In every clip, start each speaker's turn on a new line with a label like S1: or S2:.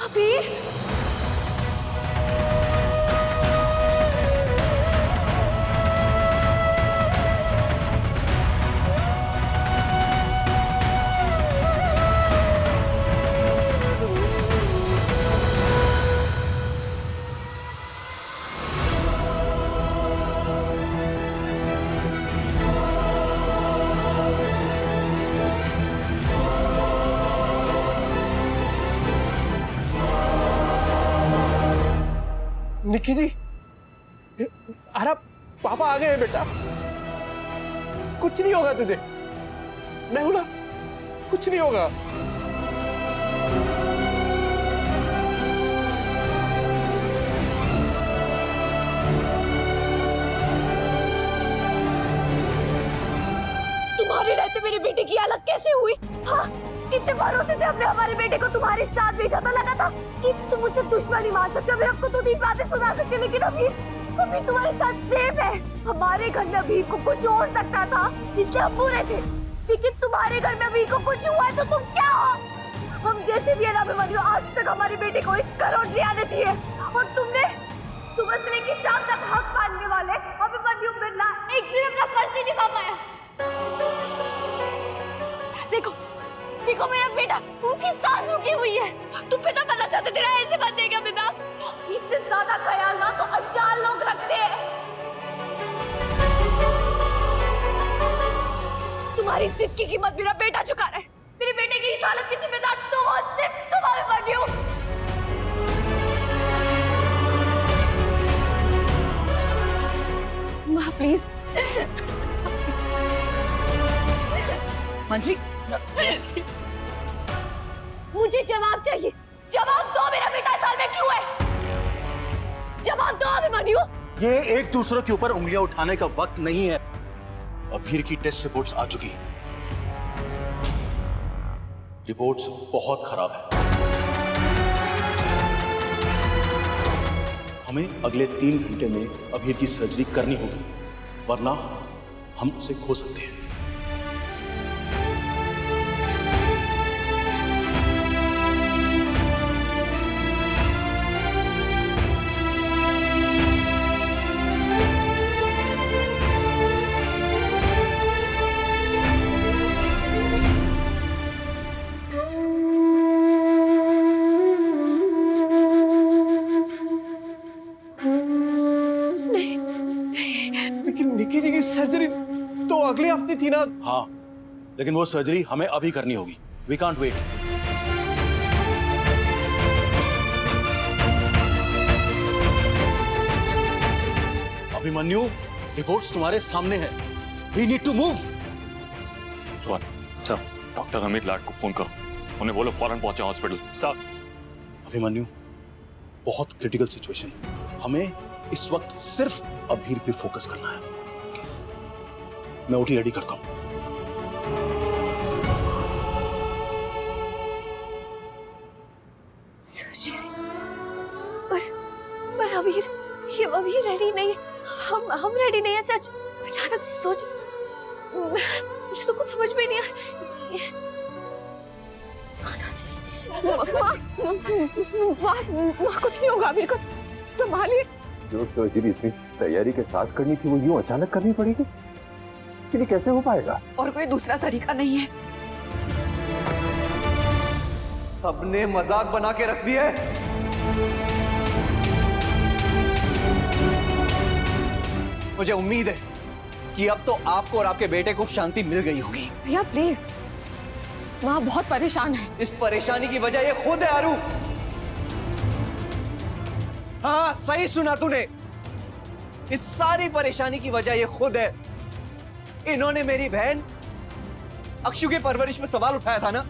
S1: अबीर,
S2: निक्की जी, अरे पापा आ गए हैं बेटा। कुछ नहीं होगा तुझे, मैं हूं ना, कुछ नहीं होगा।
S1: तुम्हारे रहते मेरे बेटे की हालत कैसे हुई? हाँ, कितने भरोसे से हमने हमारे बेटे को तुम्हारे साथ भेजा था। लगा था कि तुम मुझसे दुश्मनी मान सकते हो, हमको तो 3 बातें सुना सकते हो, लेकिन अबीर तुम्हारे साथ सेफ है। हमारे घर में अबीर को कुछ हो सकता था, इसलिए हम बुरे थे, लेकिन तुम्हारे घर में अबीर को कुछ हुआ है तो तुम क्या हो? हम जैसे भी है ना अभिमन्यु, आज तक हमारे बेटे को 1 करोड़ रियायतें दी है, और तुमने सुबह से लेकर शाम तक हक मानने वाले अभिमन्यु बिरला एक दिन अपना फर्ज नहीं निभा पाया। देखो देखो मेरा बेटा, उसकी सांस रुकी हुई है। तुम पिता बनना चाहते थे ना, ऐसे मत देगा पिता। इससे ज्यादा ख्याल ना तो अनजान लोग रखते हैं। तुम्हारी जिद की कीमत मेरा बेटा चुका रहा है। मेरे बेटे की इस हालत की जिम्मेदार तुम हो, सिर्फ तुम अभिमन्यु। माँ प्लीज।
S3: मांझी,
S1: मुझे जवाब चाहिए। जवाब दो, मेरा बेटा इस हाल में क्यों है? जवाब दो अभिमन्यु।
S4: ये एक दूसरे के ऊपर उंगलियां उठाने का वक्त नहीं है। अभीर की टेस्ट रिपोर्ट्स आ चुकी हैं। रिपोर्ट्स बहुत खराब है। हमें अगले 3 घंटे में अभीर की सर्जरी करनी होगी, वरना हम उसे खो सकते हैं।
S2: लेकिन निक्की जी की सर्जरी तो अगले हफ्ते थी ना।
S4: हाँ, लेकिन वो सर्जरी हमें अभी करनी होगी। We can't wait. Abhimanyu, reports तुम्हारे सामने हैं। We need to move.
S5: Sir, doctor Amit Lad को फोन करो, उन्हें बोलो फौरन पहुंचे हॉस्पिटल। सर।
S4: अभिमन्यु, बहुत क्रिटिकल सिचुएशन है। हमें इस वक्त सिर्फ अभीर पे फोकस करना है। मैं ओटी रेडी करता हूं।
S1: सर्जरी? पर अबीर, ये अभी रेडी नहीं है। हम रेडी नहीं है सच। अचानक से सोच, मुझे तो कुछ समझ में नहीं माँ कुछ नहीं होगा, अबीर को संभालिए।
S6: जो सर्जरी इतनी तैयारी के साथ करनी थी, वो यूं अचानक करनी पड़ेगी? ये कैसे हो पाएगा?
S3: और कोई दूसरा तरीका नहीं है।
S7: सबने मजाक बना के रख दिया है। मुझे उम्मीद है कि अब तो आपको और आपके बेटे को शांति मिल गई होगी।
S1: भैया प्लीज, माँ बहुत परेशान है।
S7: इस परेशानी की वजह ये खुद है आरू। हाँ, सही सुना तूने। इस सारी परेशानी की वजह ये खुद है। इन्होंने मेरी बहन अक्षु की परवरिश में सवाल उठाया था ना।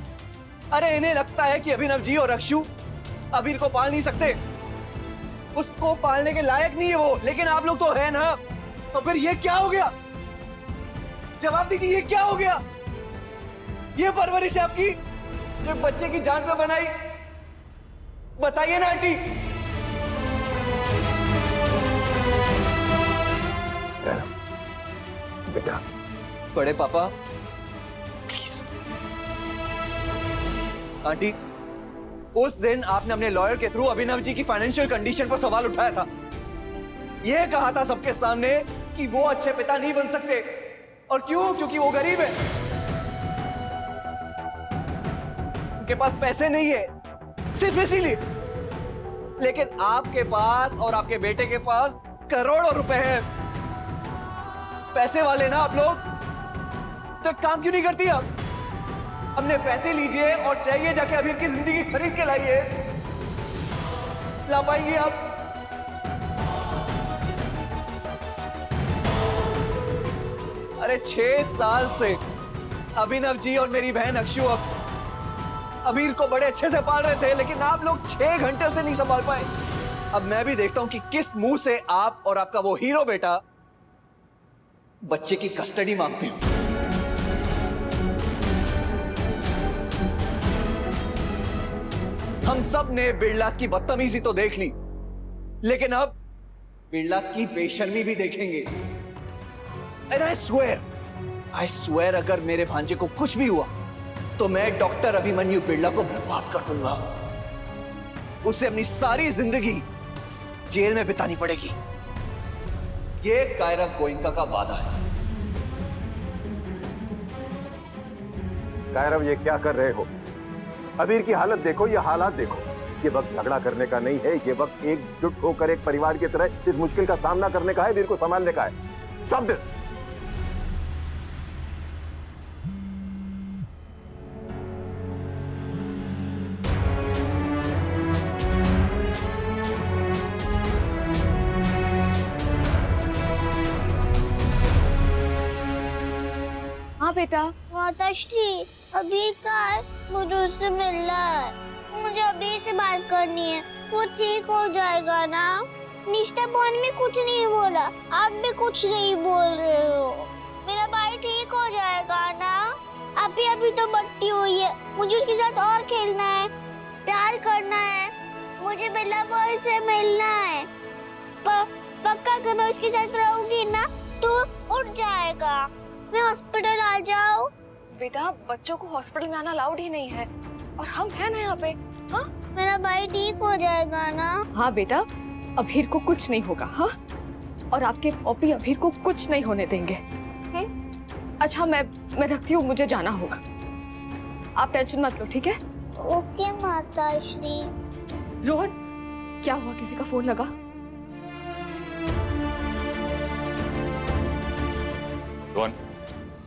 S7: अरे इन्हें लगता है कि अभिनव जी और अक्षु अबीर को पाल नहीं सकते, उसको पालने के लायक नहीं है वो, लेकिन आप लोग तो है ना। तो फिर ये क्या हो गया? जवाब दीजिए, ये क्या हो गया? ये परवरिश आपकी, ये बच्चे की जान पे बनाई, बताइए ना आंटी।
S6: बेटा,
S7: बड़े पापा प्लीज। आंटी, उस दिन आपने अपने लॉयर के थ्रू अभिनव जी की फाइनेंशियल कंडीशन पर सवाल उठाया था। यह कहा था सबके सामने कि वो अच्छे पिता नहीं बन सकते। और क्यों? क्योंकि वो गरीब है, उनके पास पैसे नहीं है, सिर्फ इसीलिए। लेकिन आपके पास और आपके बेटे के पास करोड़ों रुपए हैं। पैसे वाले ना आप लोग, तो एक काम क्यों नहीं करती आप? अपने पैसे लीजिए और चाहिए जाके अभी की जिंदगी खरीद के लाइए। ला पाएंगे आप? अरे 6 साल से अभिनव जी और मेरी बहन अक्षु अबीर को बड़े अच्छे से पाल रहे थे, लेकिन आप लोग 6 घंटे उसे नहीं संभाल पाए। अब मैं भी देखता हूं कि किस मुंह से आप और आपका वो हीरो बेटा बच्चे की कस्टडी मांगते हो। हम सब ने बिरलास की बदतमीजी तो देख ली, लेकिन अब बिरलास की बेशर्मी भी देखेंगे। And I swear अगर मेरे भांजे को कुछ भी हुआ तो मैं डॉक्टर अभिमन्यु बिरला को बर्बाद कर दूंगा। उसे अपनी सारी जिंदगी जेल में बितानी पड़ेगी। ये कायरव गोइंका का वादा है।
S6: कायरव, ये क्या कर रहे हो? अबीर की हालत देखो, ये हालात देखो। ये वक्त झगड़ा करने का नहीं है, ये वक्त एकजुट होकर एक परिवार की तरह इस मुश्किल का सामना करने का है, अबीर को संभालने का है। Stop this.
S1: हाँ बेटा।
S8: माताश्री, अबीर का मुझे उससे मिलना है। मुझे अबीर से बात करनी है। वो ठीक हो जाएगा ना? निष्ठा बहन में कुछ नहीं बोला, आप भी कुछ नहीं बोल रहे हो। मेरा भाई ठीक हो जाएगा ना? अभी तो बट्टी हुई है, मुझे उसके साथ और खेलना है, प्यार करना है। मुझे बिल्ला बॉय से मिलना है। पक्का अगर मैं उसके साथ रहूंगी ना तो उठ जाएगा। मैं हॉस्पिटल आ जाऊं?
S1: बेटा, बच्चों को हॉस्पिटल में आना अलाउड ही नहीं है, और हम हैं ना यहाँ पे। हाँ,
S8: मेरा भाई ठीक हो जाएगा ना?
S3: हाँ बेटा, अभीर को कुछ नहीं होगा। हाँ, और आपके पॉपी अभीर को कुछ नहीं होने देंगे। अच्छा, मैं रखती हूँ, मुझे जाना होगा। आप टेंशन मत लो, ठीक है?
S8: ओके माताश्री।
S3: रोहन, क्या हुआ? किसी का फोन लगा?
S5: रोहन,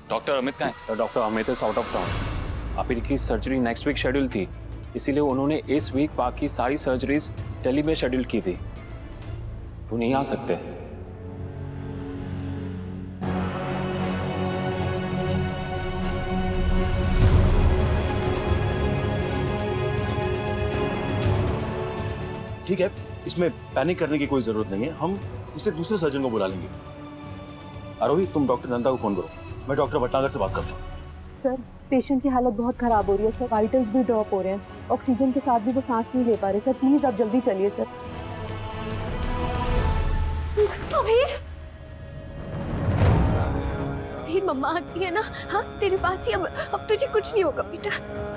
S5: डॉक्टर अमित कहाँ है?
S9: Doctor Amit is out of town. Abhir की सर्जरी नेक्स्ट वीक शेड्यूल थी, इसीलिए उन्होंने इस वीक बाकी सारी सर्जरीज दिल्ली में शेड्यूल की थी। वो नहीं आ सकते।
S4: ठीक है, इसमें पैनिक करने की कोई जरूरत नहीं है। हम इसे दूसरे सर्जन को बुला लेंगे। आरोही, तुम डॉक्टर नंदा को फोन करो, मैं डॉक्टर भटनागर से बात करता हूँ।
S10: सर, पेशेंट की हालत बहुत खराब हो रही है सर। वाइटल्स भी ड्रॉप हो रहे हैं, ऑक्सीजन के साथ भी वो सांस नहीं ले पा रहे सर। प्लीज आप जल्दी चलिए सर।
S1: अभीर, अभीर, मम्मा आती है ना? हाँ, तेरे पास ही। अब तुझे कुछ नहीं होगा बेटा।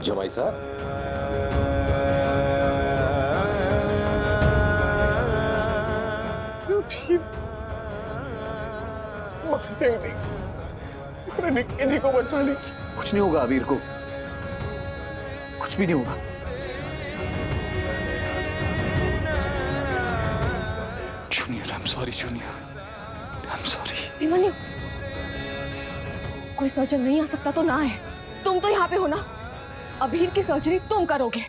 S6: जमाई साहब,
S2: महादेव जी, मेरे निक्के जी को बचा लीजिए।
S7: कुछ नहीं होगा अबीर को, कुछ भी नहीं होगा।
S5: Junior, I am sorry junior, I am sorry.
S3: Abhimanyu, कोई सर्जन नहीं आ सकता तो ना आए। तुम तो यहाँ पे हो ना? अभीर की सर्जरी तुम करोगे।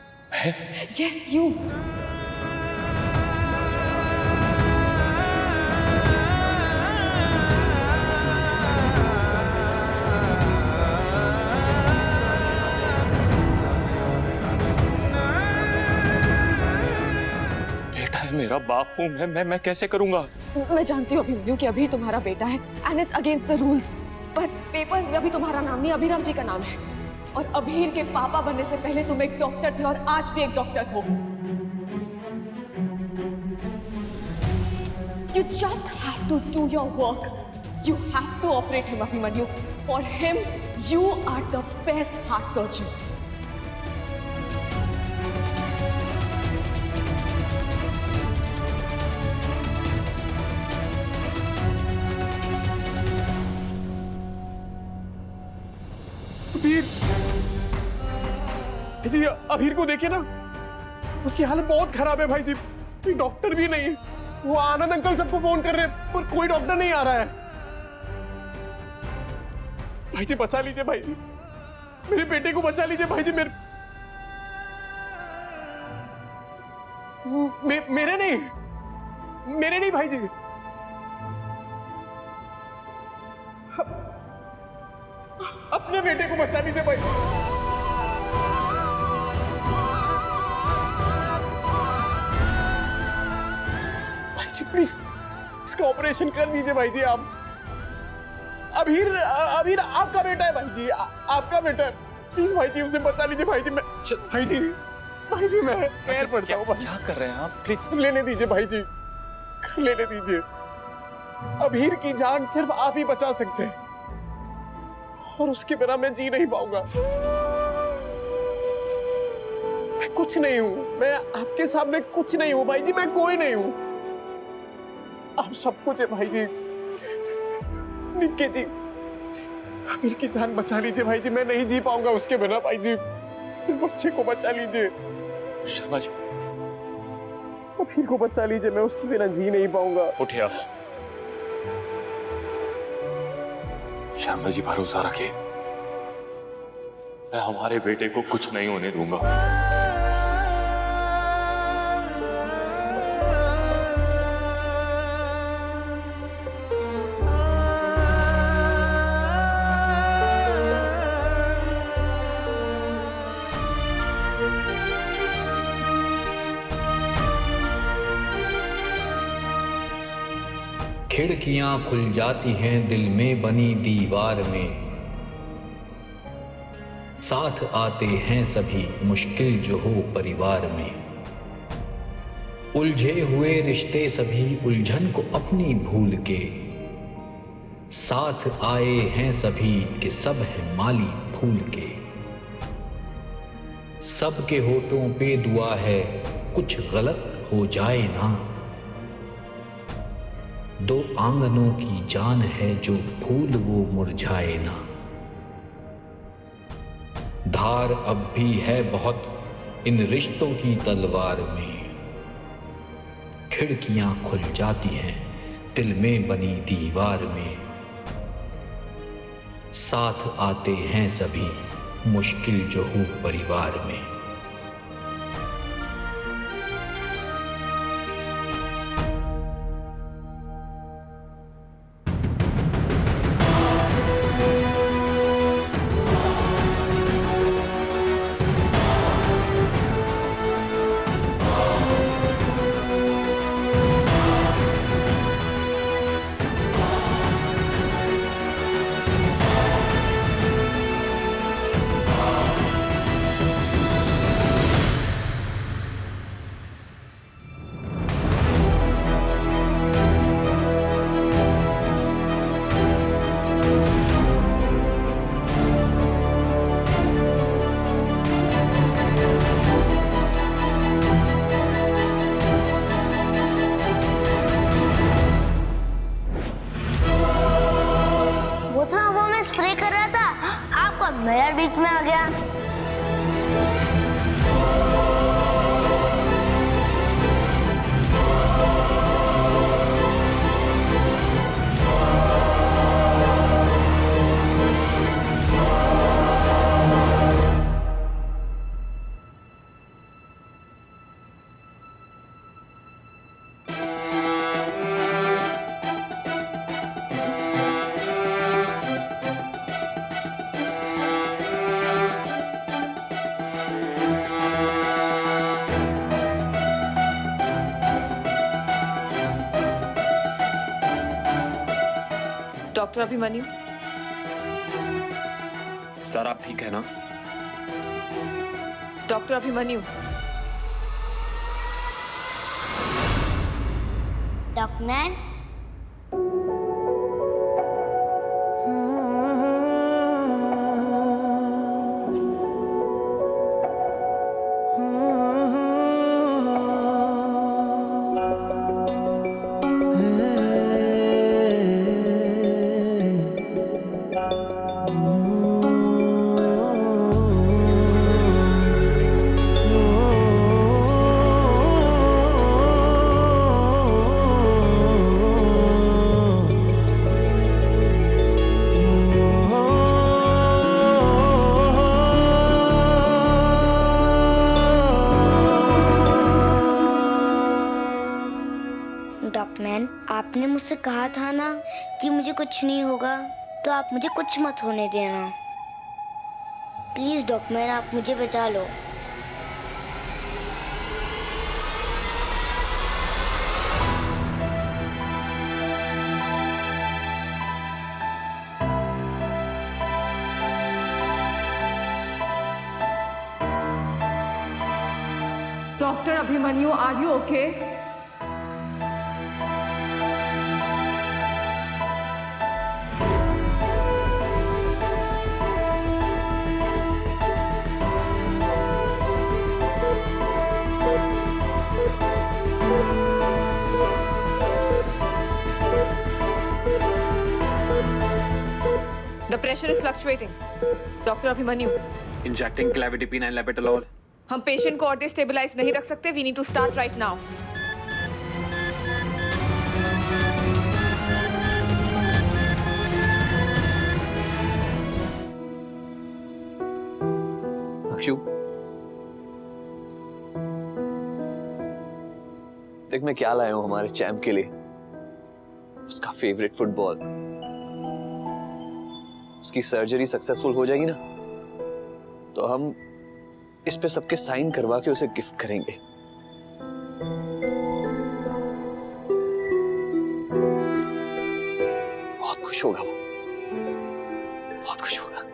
S3: Yes, you.
S5: बेटा है, मेरा बाप हूँ मैं कैसे करूंगा?
S3: मैं जानती हूँ अभिमन्यु कि अभीर तुम्हारा बेटा है and it's against the rules, पर पेपर्स में अभी तुम्हारा नाम नहीं, अभिराम जी का नाम है। और अभीर के पापा बनने से पहले तुम एक डॉक्टर थे और आज भी एक डॉक्टर हो। You just have to do your work. You have to operate him, Abhimanyu. For him, you are the best heart surgeon.
S2: Abhir जी, अभीर को देखिए ना, उसकी हालत बहुत खराब है भाई जी। कोई डॉक्टर भी नहीं है। वो आनंद अंकल सबको फोन कर रहे हैं पर कोई डॉक्टर नहीं आ रहा है। भाई जी बचा लीजिए भाई जी, मेरे बेटे को बचा लीजिए भाई जी। मेरे नहीं भाई जी। अपने बेटे को बचा लीजिए भाई। भाई जी प्लीज इसका ऑपरेशन कर दीजिए भाई जी आप। अभीर आपका बेटा है भाई जी, आपका बेटा है। प्लीज भाई जी उसे बचा लीजिए भाई जी। भाई जी मैं पैर पड़ता हूँ।
S7: क्या कर रहे हैं आप? प्लीज
S2: लेने दीजिए भाई जी, लेने दीजिए। अभीर की जान सिर्फ आप ही बचा सकते हैं और उसके बिना मैं जी नहीं पाऊंगा। मैं कुछ नहीं हूं, मैं आपके सामने कुछ नहीं हूं भाई जी, मैं कोई नहीं हूं। आप सब कुछ है भाई जी। निक्के जी, अभीर की जान बचा लीजिए भाई जी, मैं नहीं जी पाऊंगा उसके बिना भाई जी। बच्चे को बचा लीजिए।
S5: शर्मा जी
S2: अभीर को बचा लीजिए, मैं उसके बिना जी नहीं पाऊंगा।
S5: उठिए आप। शर्मा जी भरोसा रखिए, मैं हमारे बेटे को कुछ नहीं होने दूंगा।
S11: खिड़कियां खुल जाती हैं दिल में बनी दीवार में, साथ आते हैं सभी मुश्किल जो हो परिवार में। उलझे हुए रिश्ते सभी उलझन को अपनी भूल के, साथ आए हैं सभी कि सब है माली फूल के। सबके होठों पे दुआ है कुछ गलत हो जाए ना, दो आंगनों की जान है जो फूल वो मुरझाए ना। धार अब भी है बहुत इन रिश्तों की तलवार में, खिड़कियां खुल जाती हैं दिल में बनी दीवार में। साथ आते हैं सभी मुश्किल जो हो परिवार में।
S8: स्प्रे कर रहा था, आपका मिरर बीच में आ गया।
S3: डॉक्टर अभिमन्यु,
S9: सर आप ठीक है ना?
S3: डॉक्टर अभिमन्यु।
S8: डॉक्टर डॉक्टरमैन, आपने मुझसे कहा था ना कि मुझे कुछ नहीं होगा, तो आप मुझे कुछ मत होने देना। प्लीज डॉक्टरमैन, आप मुझे बचा लो।
S3: Doctor Abhimanyu, are you okay?
S12: The pressure is fluctuating. Doctor Abhimanyu,
S9: injecting clevidipine and labetalol.
S12: हम पेशेंट को और देर स्टेबलाइज नहीं रख सकते। We need to start right now.
S7: Akshu, देख मैं क्या लाया हूं हमारे चैंप के लिए। उसका फेवरेट फुटबॉल। उसकी सर्जरी सक्सेसफुल हो जाएगी ना, तो हम इस पे सबके साइन करवा के उसे गिफ्ट करेंगे। बहुत खुश होगा वो, बहुत खुश होगा।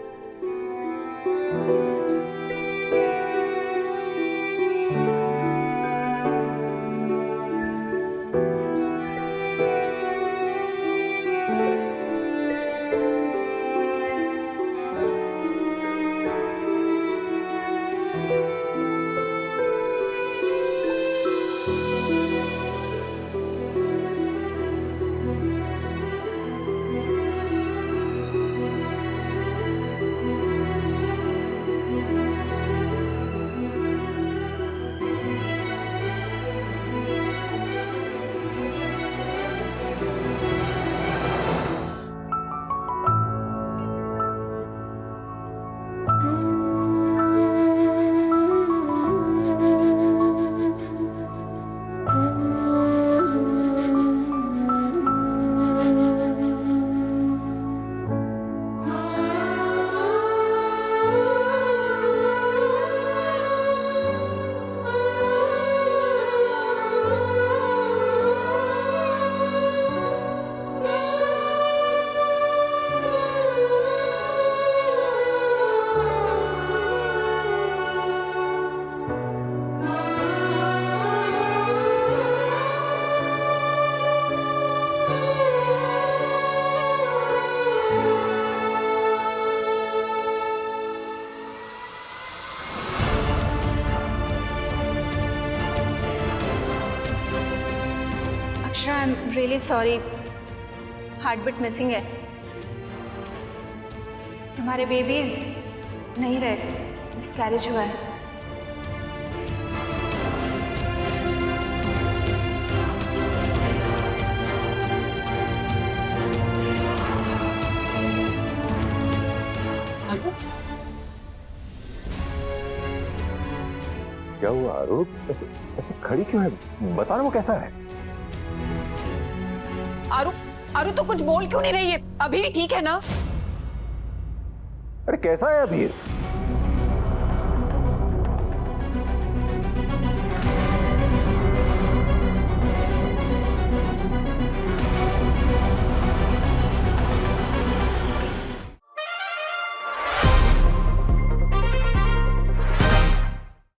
S1: I am really sorry, heart beat missing है। तुम्हारे बेबीज नहीं रहे, मिसकैरेज हुआ है।
S6: क्या हुआ आरूप? ऐसे खड़ी क्यों है? बता ना वो कैसा है।
S12: आरू तो कुछ बोल क्यों नहीं रही है? अभी ठीक है ना?
S6: अरे कैसा है अभी?